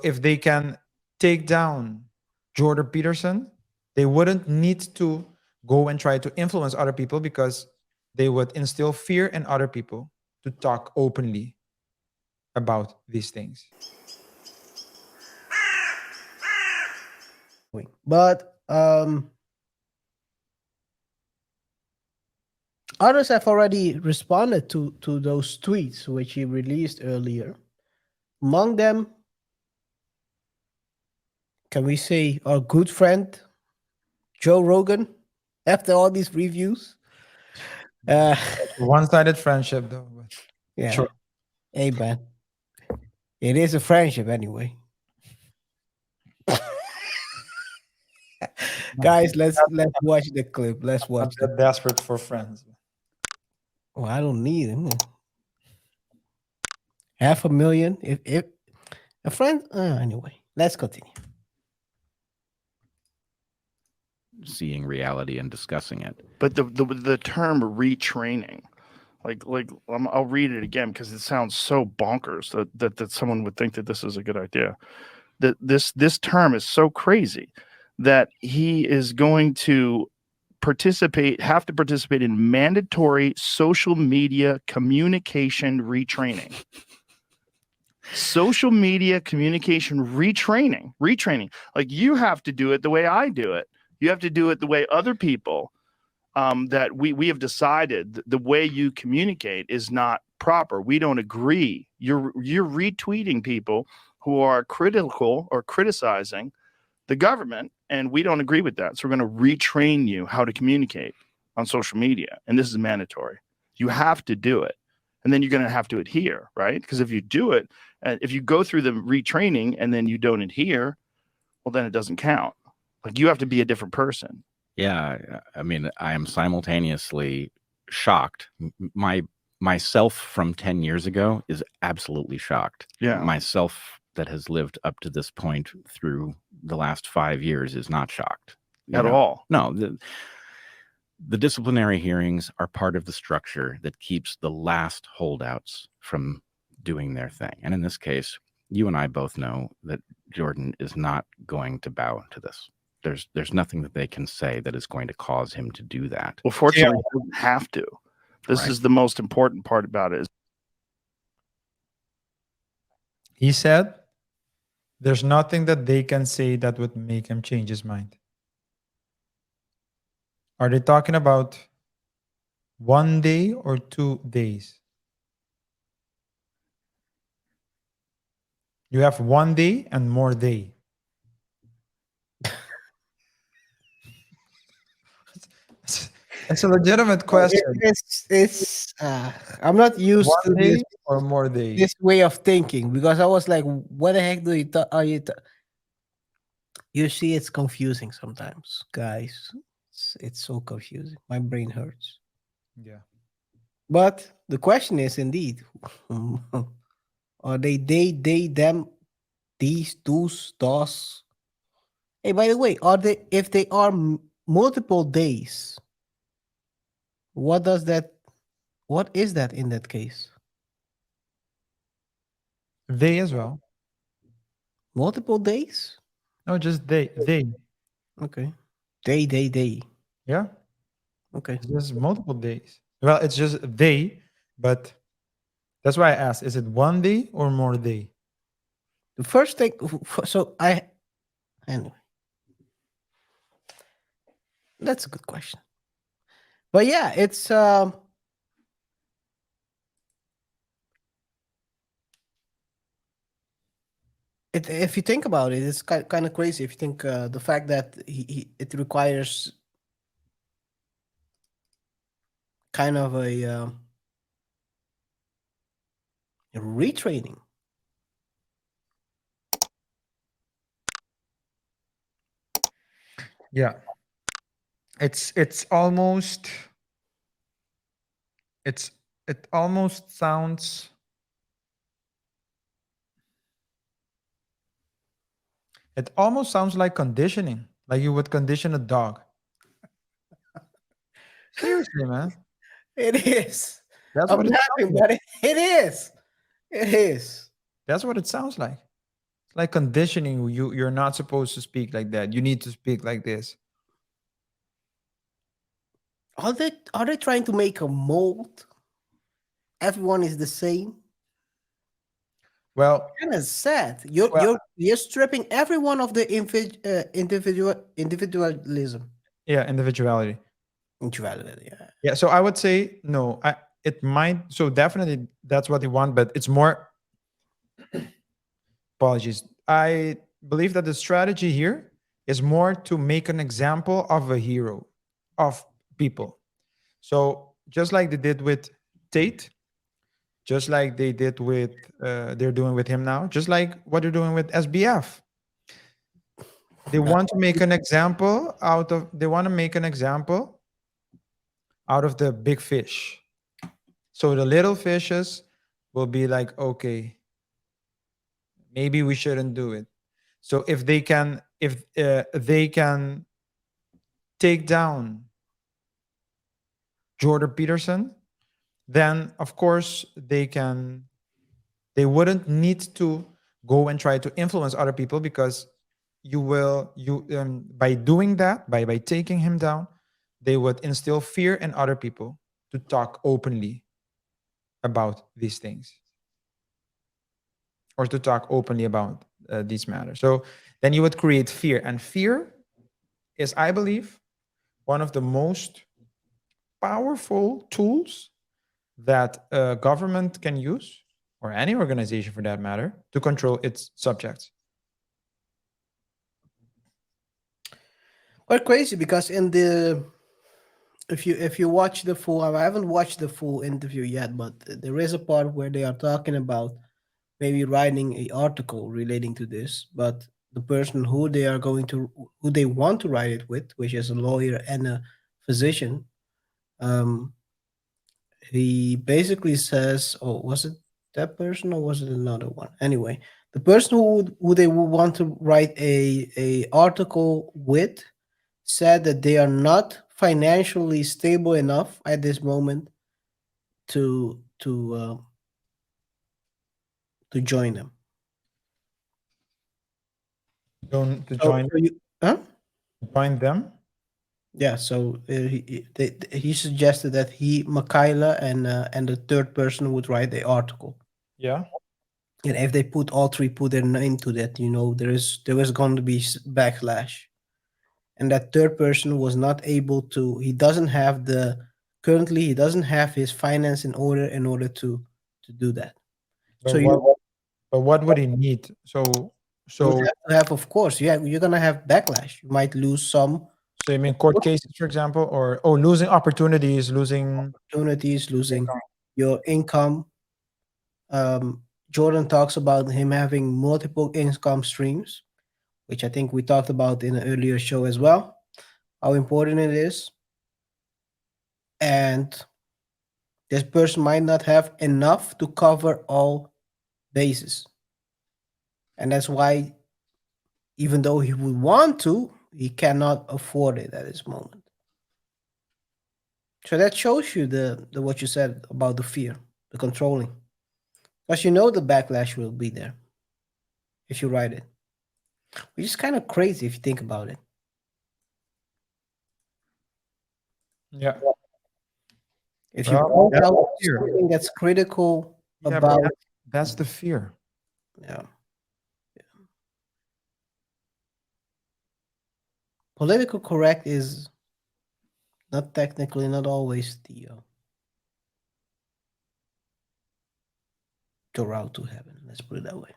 if they can take down Jordan Peterson, they wouldn't need to go and try to influence other people because they would instill fear in other people to talk openly about these things. But others have already responded to those tweets which he released earlier. Among them, can we say our good friend Joe Rogan? After all these reviews, One-sided friendship, though. But yeah, sure. hey man, it is a friendship anyway. Guys, let's watch the clip. Let's I'm watch the. that desperate for friends. Oh, I don't need him. 500,000. If a friend. Anyway, let's continue. Seeing reality and discussing it. But the term retraining, I'll read it again because it sounds so bonkers that someone would think that this is a good idea. That this term is so crazy that he is going to have to participate in mandatory social media communication retraining. Social media communication retraining. Like, you have to do it the way I do it. You have to do it the way other people that we have decided the way you communicate is not proper. We don't agree. You're retweeting people who are critical or criticizing the government, and we don't agree with that. So we're going to retrain you how to communicate on social media, and this is mandatory. You have to do it, and then you're going to have to adhere, right? Because if you do it, if you go through the retraining and then you don't adhere, well, then it doesn't count. Like, you have to be a different person. Yeah, I mean, I am simultaneously shocked. Myself from 10 years ago is absolutely shocked. Yeah. Myself that has lived up to this point through the last 5 years is not shocked. At all. No, the disciplinary hearings are part of the structure that keeps the last holdouts from doing their thing. And in this case, you and I both know that Jordan is not going to bow to this. There's nothing that they can say that is going to cause him to do that. Well, fortunately, he doesn't have to. This is the most important part about it. He said there's nothing that they can say that would make him change his mind. Are they talking about 1 day or 2 days? You have 1 day and more day. It's a legitimate question. I'm not used to 1 day this or more days. this way of thinking, because I was like, what the heck are you you see, it's confusing sometimes, guys. It's so confusing. My brain hurts. Yeah. But the question is, indeed, are they them, these, those, those? Hey, by the way, are they, if they are multiple days, what is that in that case? They as well. Multiple days? No, just they. Okay. They. Yeah. Okay. It's just multiple days. Well, it's just they, but that's why I asked, is it 1 day or more day? The first thing, anyway, that's a good question. But yeah, it's if you think about it, it's kind of crazy. If you think the fact that it requires kind of a retraining. Yeah. It almost sounds like conditioning, like you would condition a dog. Seriously, man. It is. That's I'm what it laughing, sounds but like. it is. It is. That's what it sounds like. like conditioning you. You're not supposed to speak like that. You need to speak like this. Are they trying to make a mold? Everyone is the same. Well, Kind of sad. You're stripping everyone of the individualism. yeah, individuality. Individuality. Yeah. Yeah, so I would say no. It might, so definitely that's what they want, but it's more, apologies. I believe that the strategy here is more to make an example of a hero of people. So just like they did with Tate, just like they did with they're doing with him now, just like what they're doing with SBF. They want to make an example out of they want to make an example out of the big fish. So the little fishes will be like, okay, maybe we shouldn't do it. So if they can take down Jordan Peterson, then of course they wouldn't need to go and try to influence other people, because you by doing that, by taking him down, they would instill fear in other people to talk openly about these things, or to talk openly about these matters. So then you would create fear, and fear is, I believe, one of the most powerful tools that a government can use, or any organization for that matter, to control its subjects. Quite crazy because in the if you watch the full, I haven't watched the full interview yet, but there is a part where they are talking about maybe writing a article relating to this, but the person who they want to write it with, which is a lawyer and a physician, um, he basically says, "Oh, was it that person or was it another one?" Anyway, the person who they would want to write a article with said that they are not financially stable enough at this moment to join them. Don't to So, join huh? join them. Yeah. So he suggested that Michaela, and the third person would write the article. Yeah. And if they all three put their name to that, there was going to be backlash. And that third person was not able to. He doesn't have the currently. He doesn't have his finance in order to do that. But So you what would he need? you would So have to have, of course, you're gonna have backlash. You might lose some so you mean court cases, for example, or losing opportunities, losing opportunities, losing your income. Jordan talks about him having multiple income streams, which I think we talked about in an earlier show as well, how important it is. And this person might not have enough to cover all bases. And that's why, even though he would want to, he cannot afford it at this moment. So that shows you the what you said about the fear, the controlling. Because the backlash will be there if you write it. Which is kind of crazy if you think about it. yeah. If you Well, point that's out fear. something that's critical Yeah, but about, that's the fear. yeah. Political correct is not technically, not always the route to heaven. Let's put it that way.